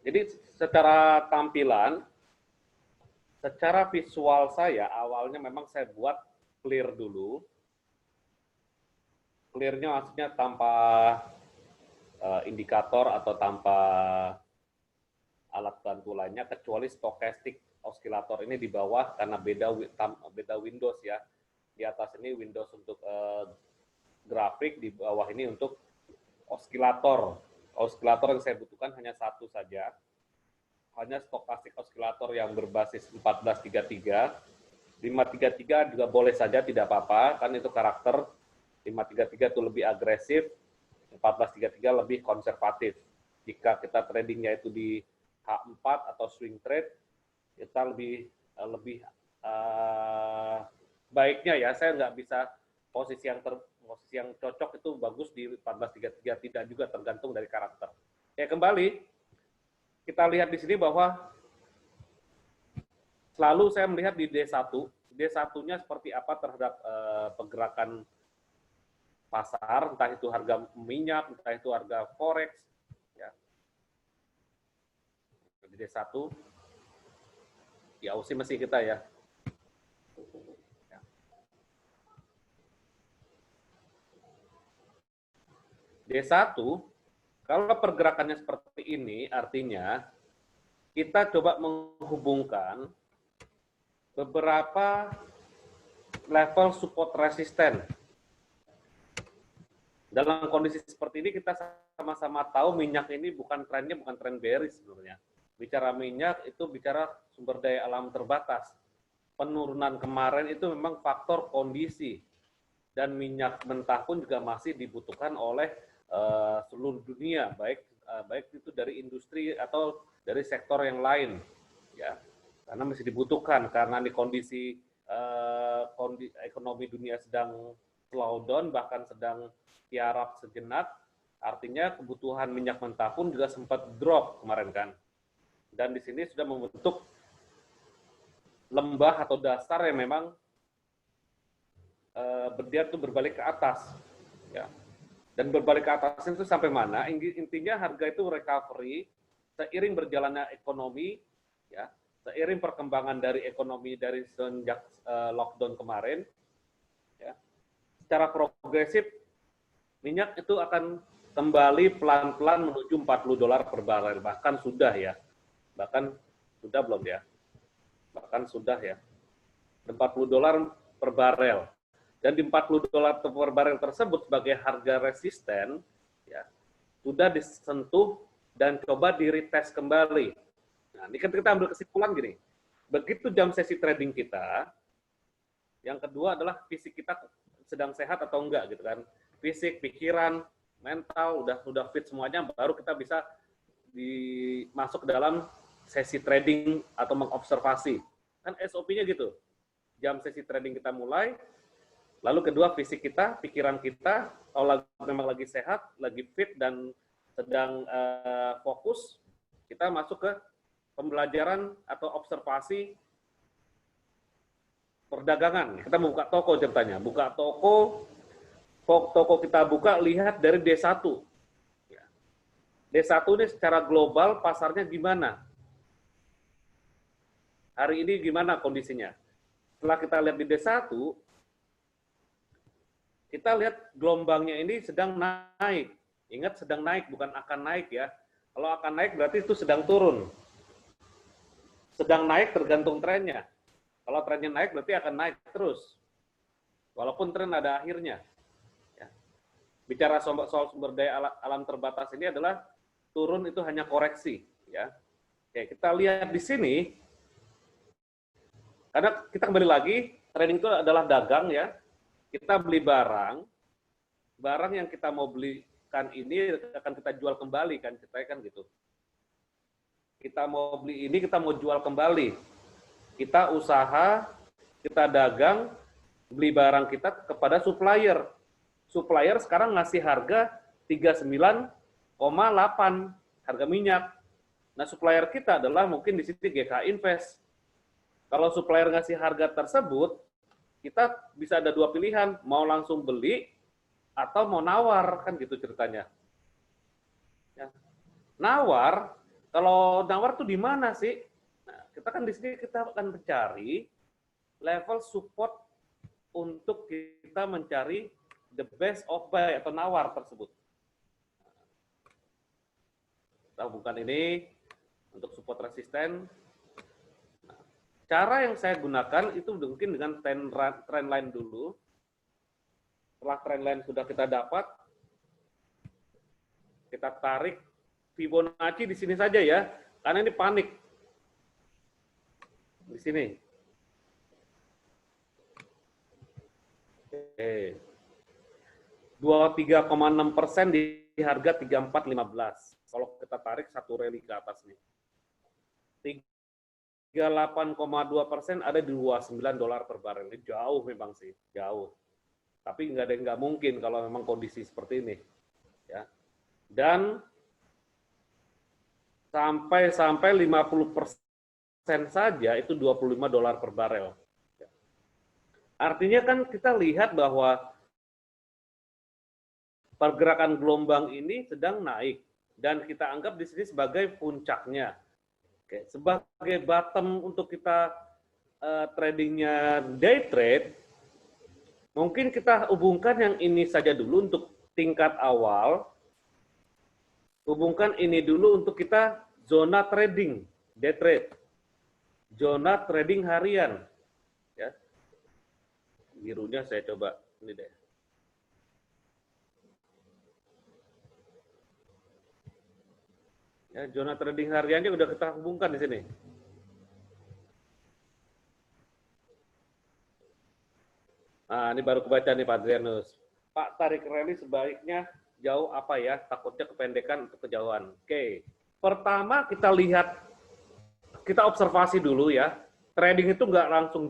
Jadi secara tampilan, secara visual saya awalnya memang saya buat clear dulu. Clearnya maksudnya tanpa indikator atau tanpa alat bantu lainnya kecuali stochastic oscillator ini di bawah karena beda Windows ya. Di atas ini Windows untuk grafik, di bawah ini untuk oscillator. Oscillator yang saya butuhkan hanya satu saja. Hanya stochastic oscillator yang berbasis 1433. 533 juga boleh saja, tidak apa-apa, kan itu karakter. 533 itu lebih agresif, 1433 lebih konservatif. Jika kita tradingnya itu di H4 atau swing trade, kita lebih baiknya ya, saya nggak bisa posisi yang cocok itu bagus di 1433, tidak juga, tergantung dari karakter. Ya kembali, kita lihat di sini bahwa selalu saya melihat di D1, D1-nya seperti apa terhadap pergerakan pasar, entah itu harga minyak, entah itu harga forex, ya. Di D1, di Aussie masih kita ya. D1, kalau pergerakannya seperti ini, artinya kita coba menghubungkan beberapa level support resisten. Dalam kondisi seperti ini kita sama-sama tahu minyak ini bukan trennya, bukan tren bearish sebenarnya. Bicara minyak itu bicara sumber daya alam terbatas. Penurunan kemarin itu memang faktor kondisi. Dan minyak mentah pun juga masih dibutuhkan oleh seluruh dunia, baik itu dari industri atau dari sektor yang lain, ya, karena masih dibutuhkan karena di kondisi ekonomi dunia sedang slow down, bahkan sedang tiarap sejenak, artinya kebutuhan minyak mentah pun juga sempat drop kemarin kan, dan di sini sudah membentuk lembah atau dasar yang memang dia tuh berbalik ke atas, ya. Dan berbalik ke atas itu sampai mana? Intinya harga itu recovery seiring berjalannya ekonomi, ya, seiring perkembangan dari ekonomi dari sejak lockdown kemarin, ya, secara progresif minyak itu akan kembali pelan-pelan menuju $40 per barel, bahkan sudah ya, bahkan sudah belum ya, bahkan sudah ya, $40 per barel. Dan di $40 per barel tersebut sebagai harga resisten, ya, sudah disentuh dan coba di retest kembali. Nah, ini kan kita ambil kesimpulan gini, begitu jam sesi trading kita, yang kedua adalah fisik kita sedang sehat atau enggak gitu kan, fisik, pikiran, mental udah fit semuanya, baru kita bisa masuk ke dalam sesi trading atau mengobservasi. Kan SOP-nya gitu, jam sesi trading kita mulai. Lalu kedua, fisik kita, pikiran kita, kalau memang lagi sehat, lagi fit, dan sedang fokus, kita masuk ke pembelajaran atau observasi perdagangan. Kita membuka toko ceritanya. Buka toko kita buka, lihat dari D1. D1 ini secara global pasarnya gimana? Hari ini gimana kondisinya? Setelah kita lihat di D1, kita lihat gelombangnya ini sedang naik. Ingat sedang naik, bukan akan naik ya. Kalau akan naik berarti itu sedang turun. Sedang naik tergantung trennya. Kalau trennya naik berarti akan naik terus. Walaupun tren ada akhirnya. Ya. Bicara soal sumber daya alam terbatas ini adalah turun itu hanya koreksi. Ya. Oke, kita lihat di sini. Karena kita kembali lagi, trading itu adalah dagang ya. Kita beli barang yang kita mau belikan ini akan kita jual kembali kan, ceritanya kan gitu. Kita mau beli ini, kita mau jual kembali. Kita usaha, kita dagang, beli barang kita kepada supplier. Supplier sekarang ngasih harga 39,8 harga minyak. Nah, supplier kita adalah mungkin di sini GK Invest. Kalau supplier ngasih harga tersebut, kita bisa ada dua pilihan, mau langsung beli atau mau nawar, kan gitu ceritanya. Ya. Nawar, Kalau nawar tuh di mana sih? Nah, kita kan di sini kita akan mencari level support untuk kita mencari the best of buy atau nawar tersebut. Kita bukan ini untuk support resisten. Nah, cara yang saya gunakan itu mungkin dengan trend line dulu. Setelah trend line sudah kita dapat, kita tarik Fibonacci di sini saja ya, karena ini panik. Di sini. Oke. 23,6% di harga 3415. Kalau kita tarik satu rally ke atas nih. 38,2% ada di $29 per barel. Ini jauh memang sih, jauh. Tapi nggak ada yang nggak mungkin kalau memang kondisi seperti ini. Ya. Dan sampai 50% saja itu $25 per barel. Artinya kan kita lihat bahwa pergerakan gelombang ini sedang naik dan kita anggap di sini sebagai puncaknya. Oke, sebagai bottom untuk kita tradingnya day trade, mungkin kita hubungkan yang ini saja dulu untuk tingkat awal. Hubungkan ini dulu untuk kita zona trading, day trade. Zona trading harian. Ya. Birunya saya coba, ini deh. Ya, zona trading hariannya udah kita hubungkan di sini. Nah, ini baru kebaca nih Pak Adrianus. Pak, tarik rally sebaiknya jauh apa ya? Takutnya kependekan untuk kejauhan. Oke. Pertama kita lihat, kita observasi dulu ya. Trading itu nggak langsung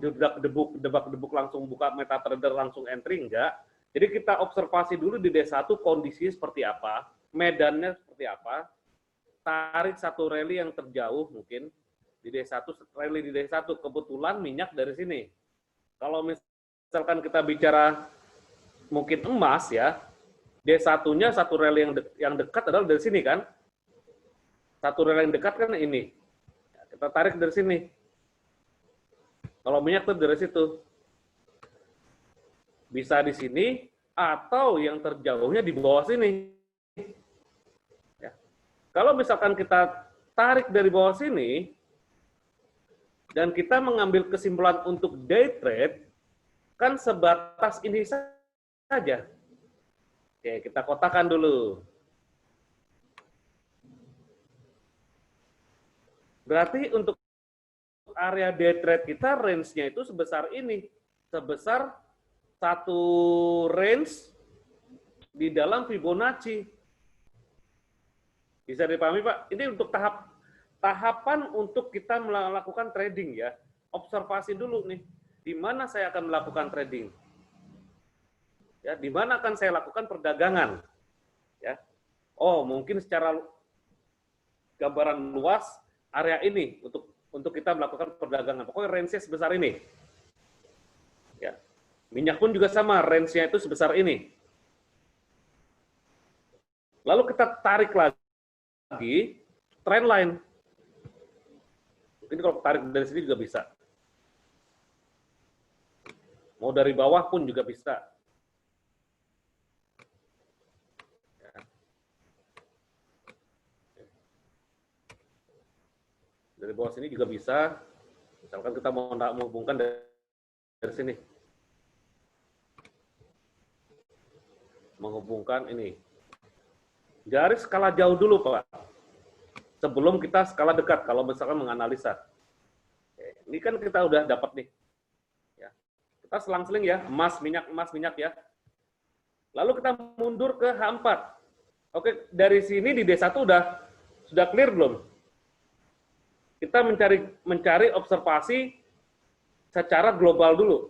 debak-debuk langsung buka MetaTrader langsung entry, enggak. Jadi kita observasi dulu di D1 kondisi seperti apa, medannya seperti apa, tarik satu rally yang terjauh mungkin, di D1, rally di D1, kebetulan minyak dari sini. Kalau misalkan kita bicara mungkin emas ya, D1-nya satu rally yang dekat adalah dari sini kan. Satu rally yang dekat kan ini. Kita tarik dari sini. Kalau minyak tuh dari situ. Bisa di sini atau yang terjauhnya di bawah sini. Ya. Kalau misalkan kita tarik dari bawah sini dan kita mengambil kesimpulan untuk day trade, kan sebatas ini saja. Oke, kita kotakan dulu. Berarti untuk area day trade kita range-nya itu sebesar ini. Sebesar satu range di dalam Fibonacci. Bisa dipahami Pak? Ini untuk tahapan untuk kita melakukan trading ya. Observasi dulu nih, di mana saya akan melakukan trading. Ya, di mana akan saya lakukan perdagangan. Ya. Oh, mungkin secara gambaran luas area ini untuk kita melakukan perdagangan. Pokoknya range-nya sebesar ini. Ya. Minyak pun juga sama, range-nya itu sebesar ini. Lalu kita tarik lagi trend line. Mungkin kalau tarik dari sini juga bisa. Mau dari bawah pun juga bisa. Dari bawah sini juga bisa. Misalkan kita mau menghubungkan dari sini. Menghubungkan ini. Garis skala jauh dulu, Pak. Sebelum kita skala dekat, kalau misalkan menganalisa. Ini kan kita udah dapat nih. Ya. Kita selang-seling ya, emas, minyak ya. Lalu kita mundur ke H4. Oke, dari sini di D1 sudah clear belum? Kita mencari observasi secara global dulu.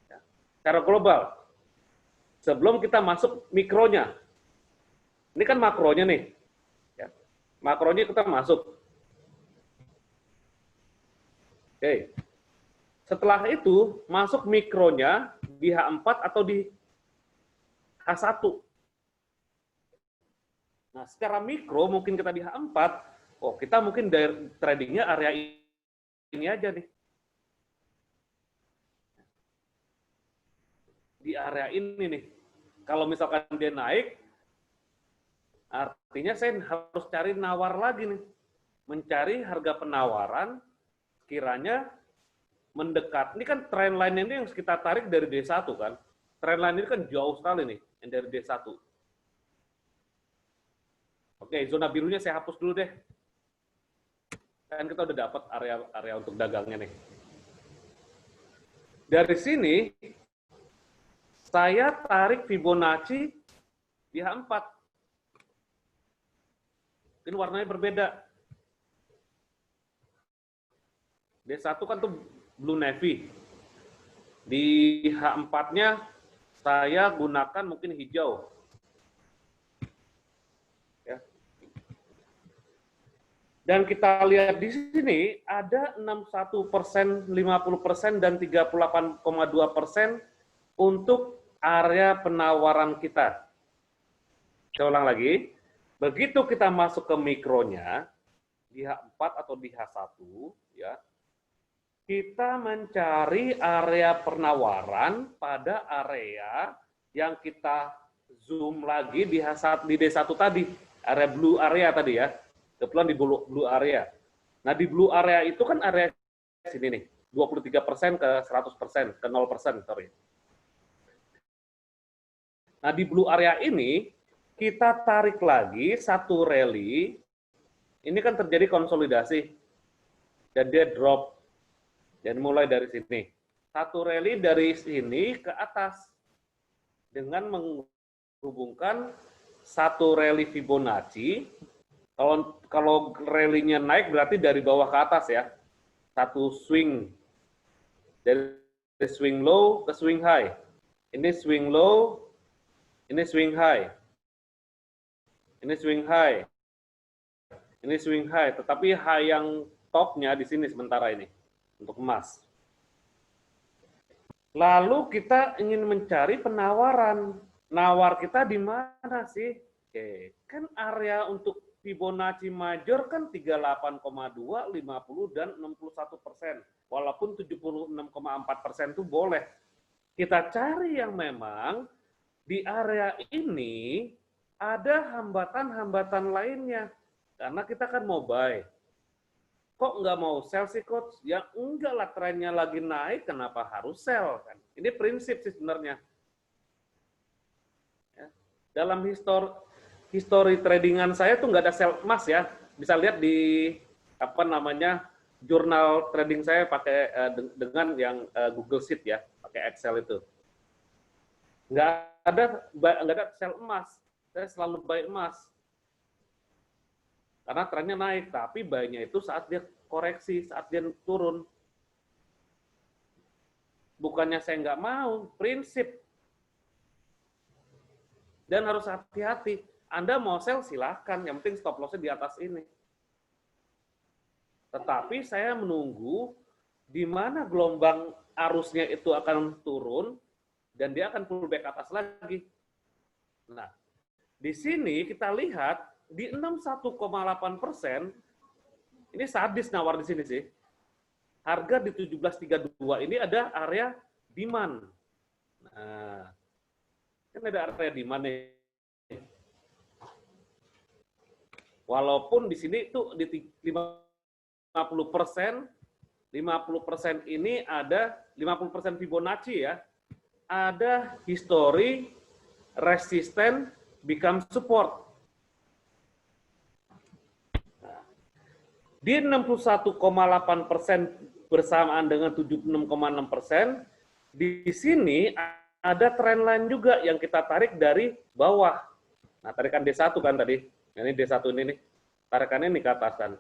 Ya. Secara global. Sebelum kita masuk mikronya. Ini kan makronya nih. Ya. Makronya kita masuk. Oke. Setelah itu, masuk mikronya di H4 atau di H1. Nah, secara mikro mungkin kita di H4, Oh, kita mungkin dari tradingnya area ini aja nih. Di area ini nih. Kalau misalkan dia naik, artinya saya harus cari nawar lagi nih. Mencari harga penawaran kiranya mendekat. Ini kan trend line ini yang kita tarik dari D1 kan. Trend line ini kan jauh sekali nih yang dari D1. Oke, zona birunya saya hapus dulu deh. Kan kita udah dapat area untuk dagangnya nih. Dari sini saya tarik Fibonacci di H4. Ini warnanya berbeda. D1 kan tuh blue navy. Di H4-nya saya gunakan mungkin hijau. Ya. Dan kita lihat di sini ada 61%, 50%, dan 38,2% untuk area penawaran kita. Saya ulang lagi, begitu kita masuk ke mikronya, di H4 atau di H1, ya, kita mencari area penawaran pada area yang kita zoom lagi di H1, di D1 tadi, area blue area tadi ya, kebetulan di blue area. Nah di blue area itu kan area sini nih, 23% ke 100%, ke 0%, sorry. Nah di blue area ini, kita tarik lagi satu rally, ini kan terjadi konsolidasi, dan dia drop. Dan mulai dari sini. Satu rally dari sini ke atas. Dengan menghubungkan satu rally Fibonacci. Kalau rally-nya naik berarti dari bawah ke atas ya. Satu swing. Dari swing low ke swing high. Ini swing low, ini swing high. Ini swing high. Ini swing high, tetapi high yang topnya di sini sementara ini. Untuk emas. Lalu kita ingin mencari penawaran. Nawar kita di mana sih? Oke, kan area untuk Fibonacci major kan 38,2, 50, dan 61%. Walaupun 76,4% itu boleh. Kita cari yang memang di area ini ada hambatan-hambatan lainnya. Karena kita kan mau buy. Kok nggak mau sell sih coach? Ya enggak lah, trennya lagi naik, kenapa harus sell? Kan? Ini prinsip sih sebenarnya. Ya. Dalam history tradingan saya tuh nggak ada sell emas ya. Bisa lihat di apa namanya jurnal trading saya pakai dengan yang Google Sheet ya, pakai Excel itu. Nggak ada sell emas. Saya selalu buy emas. Karena trennya naik, tapi buy-nya itu saat dia koreksi, saat dia turun. Bukannya saya nggak mau, prinsip. Dan harus hati-hati. Anda mau sell silahkan, yang penting stop loss-nya di atas ini. Tetapi saya menunggu di mana gelombang arusnya itu akan turun, dan dia akan pullback atas lagi. Nah, di sini kita lihat, di 61,8%, ini sadis nawar di sini sih. Harga di 1732 ini ada area demand. Nah, kan ada area demand nih. Walaupun di sini tuh di 50%, 50% ini ada 50% Fibonacci ya. Ada history, resisten, become support. Di 61,8% bersamaan dengan 76,6%, di sini ada trend line juga yang kita tarik dari bawah. Nah, tarikan D1 kan tadi. Ini D1 ini nih. Tarikannya ini ke atas kan.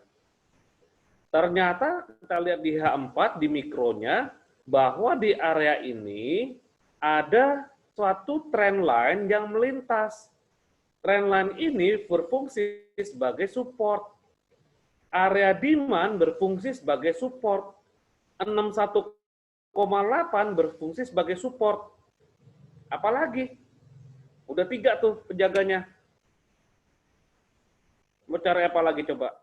Ternyata kita lihat di H4 di mikronya bahwa di area ini ada suatu trend line yang melintas. Trend line ini berfungsi sebagai support. Area demand berfungsi sebagai support. 61,8 berfungsi sebagai support. Apalagi? Udah 3 tuh penjaganya. Mau cari apa lagi coba?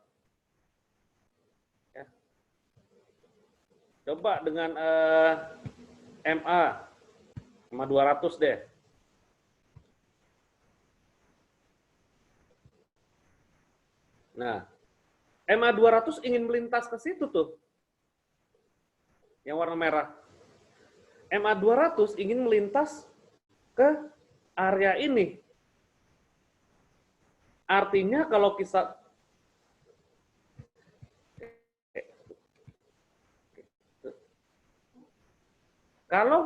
Coba dengan MA 200 deh. Nah, MA 200 ingin melintas ke situ tuh. Yang warna merah. MA 200 ingin melintas ke area ini. Artinya kalau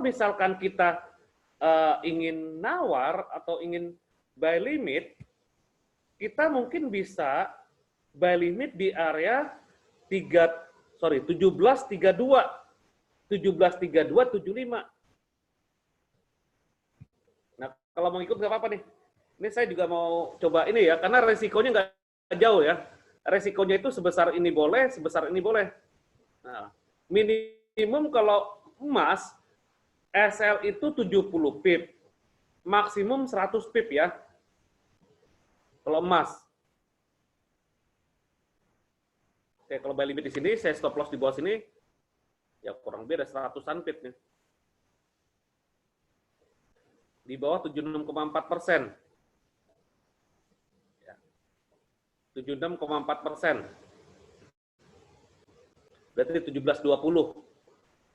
misalkan kita ingin nawar atau ingin buy limit, kita mungkin bisa buy limit di area 1732, 75. Nah, kalau mau ikut nggak apa-apa nih. Ini saya juga mau coba ini ya, karena resikonya nggak jauh ya. Resikonya itu sebesar ini boleh, sebesar ini boleh. Nah, minimum kalau emas, SL itu 70 pip, maksimum 100 pip ya, kalau emas. Oke, kalau buy limit di sini, saya stop loss di bawah sini, ya kurang lebih ada 100-an pip nih. Di bawah 76,4%. 76,4%. Berarti 1720.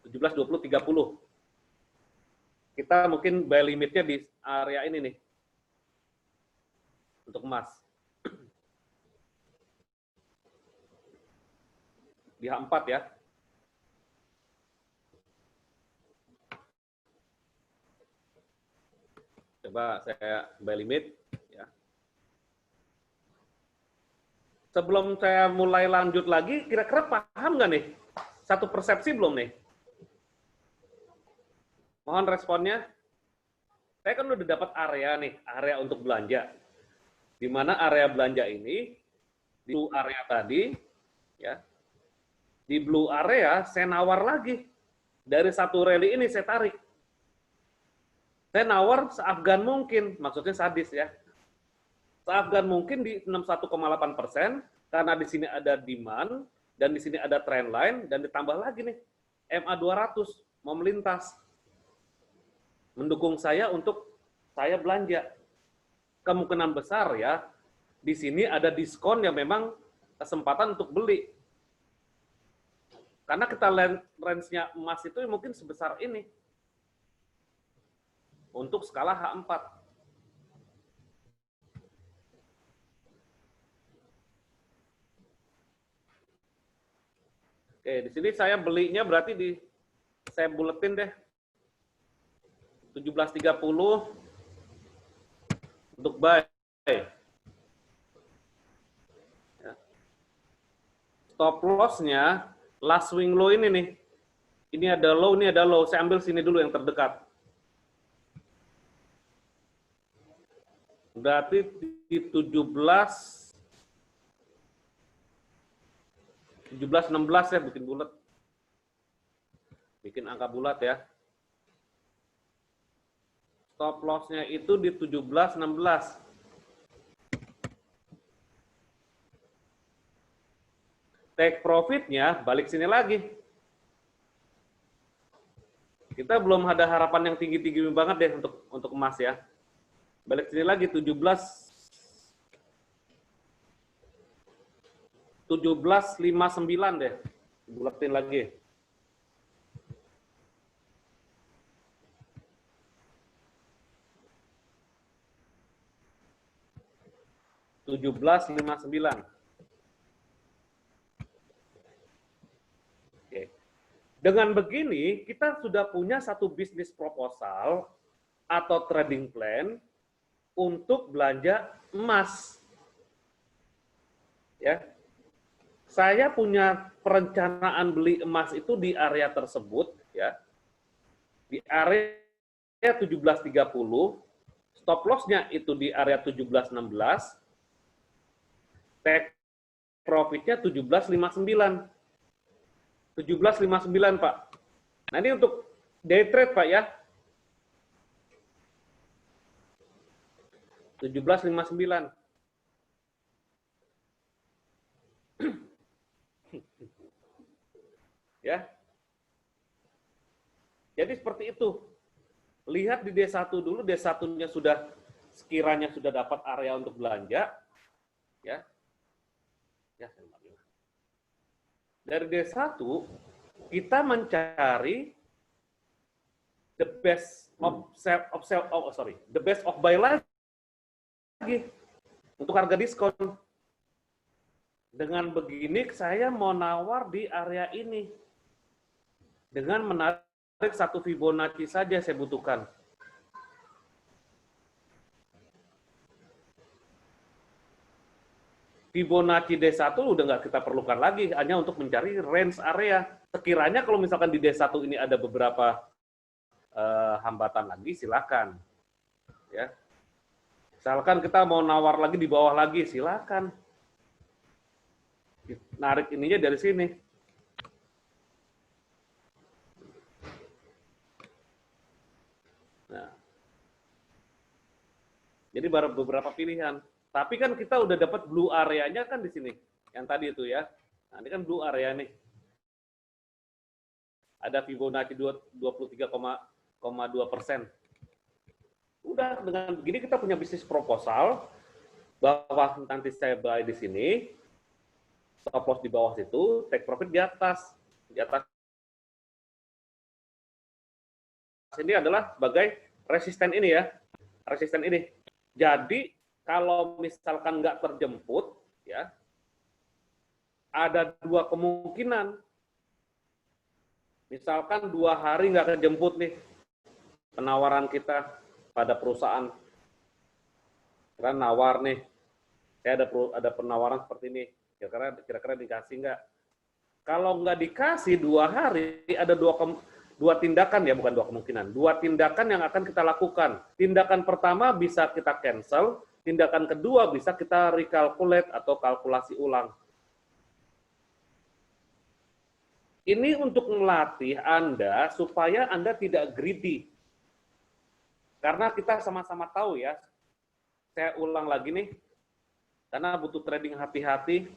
1720 30. Kita mungkin buy limitnya di area ini nih. Untuk emas. Di H4 ya. Coba saya buy limit ya. Sebelum saya mulai lanjut lagi, kira-kira paham nggak nih? Satu persepsi belum nih? Mohon responnya. Saya kan udah dapat area nih, area untuk belanja. Di mana area belanja ini, di blue area tadi, ya, di blue area saya nawar lagi. Dari satu rally ini saya tarik. Saya nawar seafgan mungkin, maksudnya sadis ya. Seafgan mungkin di 61,8%, karena di sini ada demand, dan di sini ada trend line, dan ditambah lagi nih, MA 200 mau melintas. Mendukung saya untuk saya belanja. Kemungkinan besar ya, di sini ada diskon yang memang kesempatan untuk beli. Karena kita range-nya emas itu mungkin sebesar ini. Untuk skala H4. Oke, di sini saya belinya berarti saya buletin deh. 1730 untuk buy. Stop loss-nya last swing low ini nih. Ini ada low, ini ada low. Saya ambil sini dulu yang terdekat. Berarti di 1716 ya, bikin bulat. Bikin angka bulat ya. Stop loss-nya itu di 1716. Take profit-nya balik sini lagi. Kita belum ada harapan yang tinggi-tinggi banget deh untuk emas ya. Balik sini lagi 1759 deh. Buletin lagi. $17.59. Oke. Dengan begini, kita sudah punya satu bisnis proposal atau trading plan untuk belanja emas. Ya. Saya punya perencanaan beli emas itu di area tersebut ya. Di area 1730, stop loss-nya itu di area 1716. Take profit-nya 1759. 1759, Pak. Nah, ini untuk day trade, Pak ya. 1759. Ya. seperti itu. Lihat di D1 dulu, D1-nya sudah sekiranya sudah dapat area untuk belanja, ya. Dari D1 kita mencari the best of buy lagi untuk harga diskon. Dengan begini saya mau nawar di area ini. Dengan menarik satu Fibonacci saja saya butuhkan. Fibonacci D1 udah nggak kita perlukan lagi, hanya untuk mencari range area. Sekiranya kalau misalkan di D1 ini ada beberapa hambatan lagi, silakan. Ya. Misalkan kita mau nawar lagi di bawah lagi, silakan. Narik ininya dari sini. Nah. Jadi baru beberapa pilihan. Tapi kan kita udah dapat blue area-nya kan di sini. Yang tadi itu ya. Nah, ini kan blue area nih. Ada Fibonacci 23,2%. Udah, dengan begini kita punya bisnis proposal bahwa nanti saya buy di sini, stop loss di bawah situ, take profit di atas. Di atas ini adalah sebagai resisten ini ya. Resisten ini. Jadi kalau misalkan nggak terjemput, ya, ada dua kemungkinan. Misalkan 2 hari nggak kejemput nih penawaran kita pada perusahaan. Kita nawar nih, saya ada penawaran seperti ini. Kira-kira dikasih nggak? Kalau nggak dikasih 2 hari, ada dua tindakan ya, bukan dua kemungkinan. 2 tindakan yang akan kita lakukan. Tindakan pertama bisa kita cancel. Tindakan kedua bisa kita recalculate atau kalkulasi ulang. Ini untuk melatih Anda supaya Anda tidak greedy. Karena kita sama-sama tahu ya, saya ulang lagi nih, karena butuh trading hati-hati.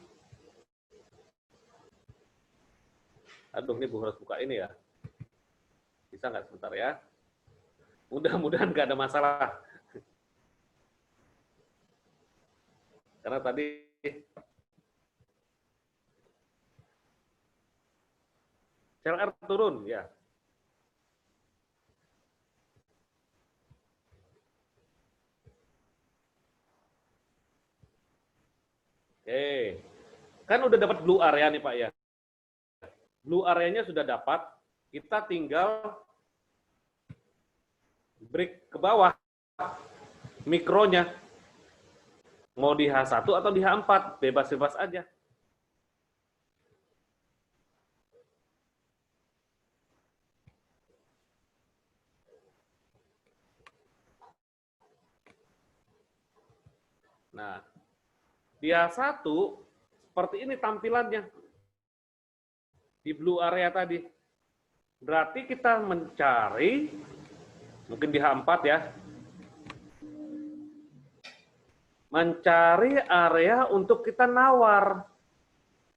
Aduh, ini harus buka ini ya. Bisa nggak sebentar ya? Mudah-mudahan nggak ada masalah. Karena tadi CLR turun ya. Oke. Kan udah dapat blue area nih Pak ya. Blue area-nya sudah dapat, kita tinggal break ke bawah mikronya. Mau di H1 atau di H4, bebas-bebas aja. Nah, di H1 seperti ini tampilannya. Di blue area tadi. Berarti kita mencari, mungkin di H4 ya, mencari area untuk kita nawar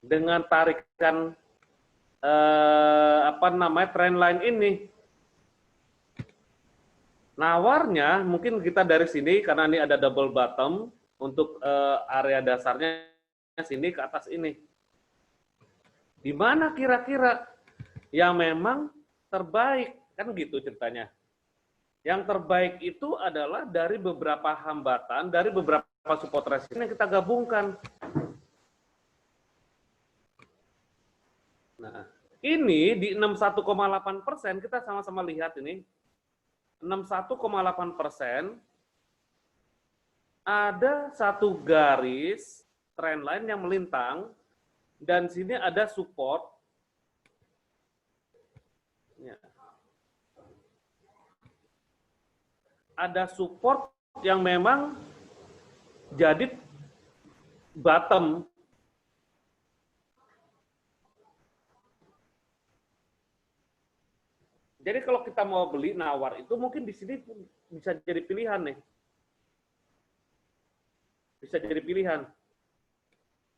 dengan tarikan trendline ini. Nawarnya mungkin kita dari sini karena ini ada double bottom untuk area dasarnya sini ke atas ini. Di mana kira-kira yang memang terbaik, kan gitu ceritanya. Yang terbaik itu adalah dari beberapa hambatan, dari beberapa support resistance yang kita gabungkan. Nah, ini di 61,8% kita sama-sama lihat ini. 61,8% ada satu garis trendline yang melintang dan sini ada support. Ya. Ada support yang memang jadi bottom. Jadi kalau kita mau beli nawar itu mungkin di sini bisa jadi pilihan nih. Bisa jadi pilihan.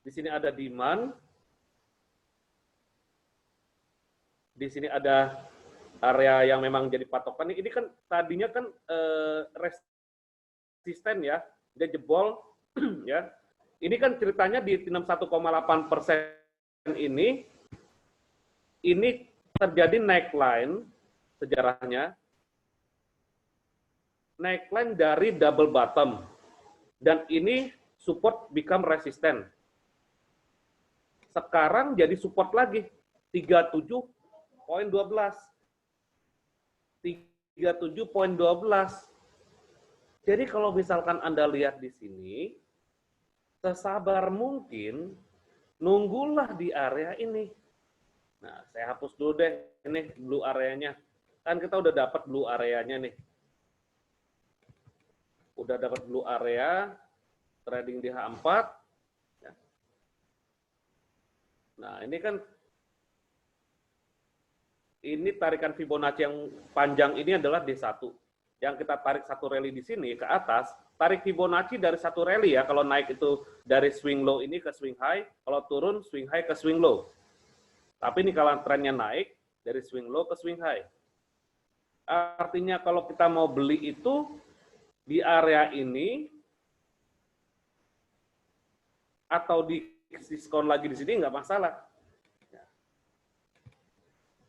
Di sini ada demand. Di sini ada area yang memang jadi patokan. Ini kan tadinya kan resisten ya, dia jebol ya. Ini kan ceritanya di 61,8% ini terjadi neckline sejarahnya, neckline dari double bottom, dan ini support become resistant. Sekarang jadi support lagi 37,12. 37,12. Jadi kalau misalkan Anda lihat di sini, sesabar mungkin nunggulah di area ini. Nah, saya hapus dulu deh ini blue areanya. Kan kita udah dapat blue areanya nih. Udah dapat blue area, trading di H4. Nah, ini kan ini tarikan Fibonacci yang panjang ini adalah D1. Yang kita tarik satu rally di sini ke atas, tarik Fibonacci dari satu rally ya. Kalau naik itu dari swing low ini ke swing high, kalau turun swing high ke swing low. Tapi ini kalau trennya naik dari swing low ke swing high. Artinya kalau kita mau beli itu di area ini atau di diskon lagi di sini nggak masalah.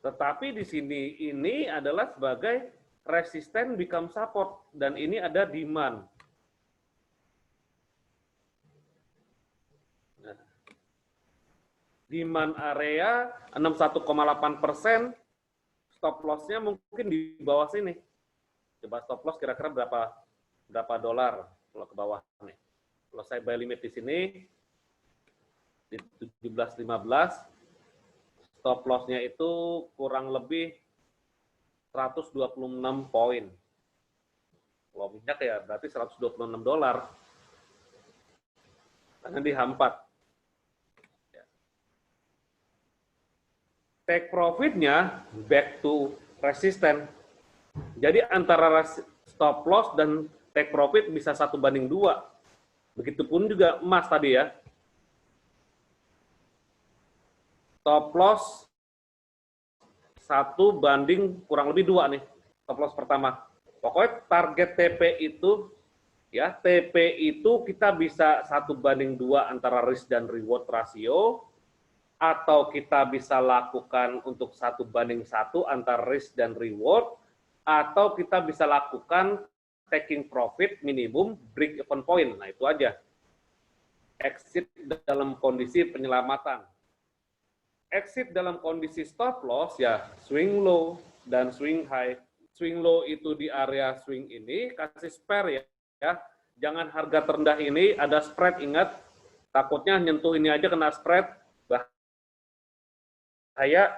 Tetapi di sini ini adalah sebagai resisten become support, dan ini ada demand. Nah, demand area 61,8%, stop loss-nya mungkin di bawah sini. Coba stop loss kira-kira berapa dolar kalau ke bawah nih. Kalau saya buy limit di sini di 17.15, stop loss-nya itu kurang lebih 126 poin. Kalau minyak ya berarti 126 dolar. Karena di H4. Take profit-nya back to resisten. Jadi antara stop loss dan take profit bisa 1:2. Begitupun juga emas tadi ya. Stop loss 1 banding kurang lebih 2 nih, stop loss pertama. Pokoknya target TP itu, ya TP itu kita bisa 1:2 antara risk dan reward ratio, atau kita bisa lakukan untuk 1:1 antara risk dan reward, atau kita bisa lakukan taking profit minimum break even point. Nah itu aja. Exit dalam kondisi penyelamatan. Exit dalam kondisi stop loss ya swing low dan swing high. Swing low itu di area swing ini kasih spare ya. Jangan harga terendah ini ada spread, ingat. Takutnya nyentuh ini aja kena spread bahaya.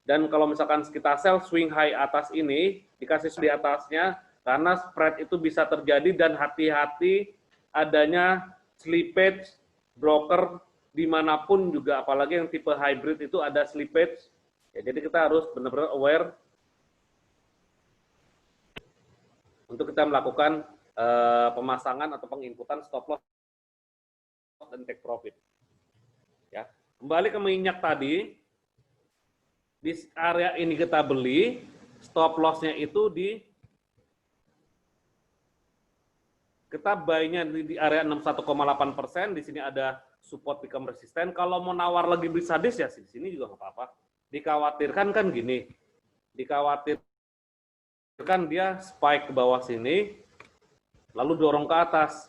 Dan kalau misalkan kita sell swing high atas ini dikasih di atasnya, karena spread itu bisa terjadi, dan hati-hati adanya slippage broker dimanapun juga, apalagi yang tipe hybrid itu ada slippage. Ya, jadi kita harus benar-benar aware untuk kita melakukan pemasangan atau penginputan stop loss dan take profit. Ya, kembali ke minyak tadi, di area ini kita beli, stop loss-nya itu kita buy-nya di area 61,8%, di sini ada support become resistant. Kalau mau nawar lagi beli sadis ya di sini juga nggak apa-apa. Dikhawatirkan kan gini, dikhawatirkan dia spike ke bawah sini, lalu dorong ke atas.